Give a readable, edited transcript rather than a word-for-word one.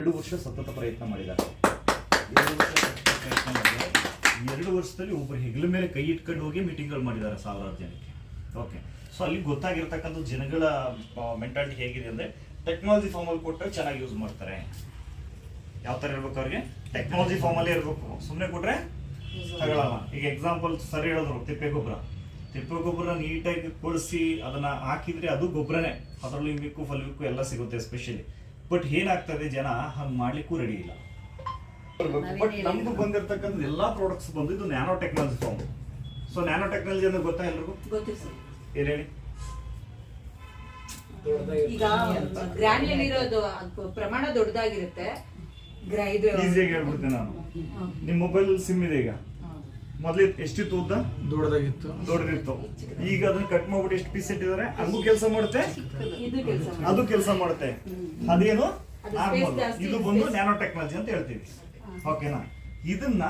2 ವರ್ಷ ಸತತ ಪ್ರಯತ್ನ ಮಾಡಿದ್ದಾರೆ. 2 ವರ್ಷದಲ್ಲಿ ಒಬ್ಬರು ಹೆಗಲ ಮೇಲೆ ಕೈ ಇಟ್ಕೊಂಡು ಹೋಗಿ ಮೀಟಿಂಗ್ಗಳು ಮಾಡಿದ್ದಾರೆ ಸಾವಿರಾರು ಜನಕ್ಕೆ. ಓಕೆ, ಸೊ ಅಲ್ಲಿ ಗೊತ್ತಾಗಿರ್ತಕ್ಕಂಥ ಜನಗಳ ಮೆಂಟಾಲಿಟಿ ಹೇಗಿದೆ ಅಂದರೆ ಟೆಕ್ನಾಲಜಿ ಫಾರ್ಮಲ್ಲಿ ಕೊಟ್ಟರೆ ಚೆನ್ನಾಗಿ ಯೂಸ್ ಮಾಡ್ತಾರೆ. ಯಾವ ಥರ ಇರ್ಬೇಕು ಅವ್ರಿಗೆ? ಟೆಕ್ನಾಲಜಿ ಫಾರ್ಮಲ್ಲೇ ಇರಬೇಕು. ಸುಮ್ಮನೆ ಕೊಟ್ಟರೆ ತಗೊಳ್ಳಲ್ಲ. ಈಗ ಎಕ್ಸಾಂಪಲ್ ಸರಿ ಹೇಳಿದ್ರು, ತಿಪ್ಪೆ ಗೊಬ್ಬರ ನೀಟಾಗಿ ಕೊಡಿಸಿ ಅದನ್ನ ಹಾಕಿದ್ರೆ ಅದು ಗೊಬ್ಬರನೇ, ಅದರಲ್ಲಿ ಮಿಕ್ಕು ಫಲ್ವಿಕ್ಕು ಎಲ್ಲ ಸಿಗುತ್ತೆ ಸ್ಪೆಷಲಿ. ಬಟ್ ಏನಾಗ್ತದೆ, ಜನ ಹಂಗೆ ಮಾಡ್ಲಿಕ್ಕೂ ರೆಡಿ ಇಲ್ಲ. ಬಟ್ ನಮ್ದು ಬಂದಿರತಕ್ಕಂಥ ಎಲ್ಲಾ ಪ್ರಾಡಕ್ಟ್ಸ್ ಬಂದು ಇದು nano technology form. So nano technology ಅಂದ್ರೆ ಗೊತ್ತಾ ಎಲ್ರಿಗೂ? ಏನ್ ಹೇಳಿ? ಈಗ ಗ್ರಾನ್ಯುಲ್ ಇರೋದು ಪ್ರಮಾಣ ದೊಡ್ಡದಾಗಿರುತ್ತೆ. ಈಸಿಯಾಗಿ ಹೇಳ್ಬಿಡ್ತೇನೆ ನಾನು. ನಿಮ್ ಮೊಬೈಲ್ ಸಿಮ್ ಇದೆ, ಈಗ ಮೊದ್ಲು ಎಷ್ಟಿತ್ತು ಉದ್ದ? ದೊಡ್ಡದಿತ್ತು. ಈಗ ಅದನ್ನ ಕಟ್ ಮಾಡ್ಬಿಟ್ಟು ಎಷ್ಟು ಪೀಸ್ ಇಟ್ಟಿದ್ದಾರೆ, ಹಂಗೂ ಕೆಲಸ ಮಾಡುತ್ತೆ, ಅದು ಕೆಲಸ ಮಾಡುತ್ತೆ. ಅದೇನು ನಾರ್ಮಲ್. ಇದು ಬಂದು ನ್ಯಾನೋ ಟೆಕ್ನಾಲಜಿ ಅಂತ ಹೇಳ್ತೀವಿ. ಓಕೆನಾ? ಇದನ್ನ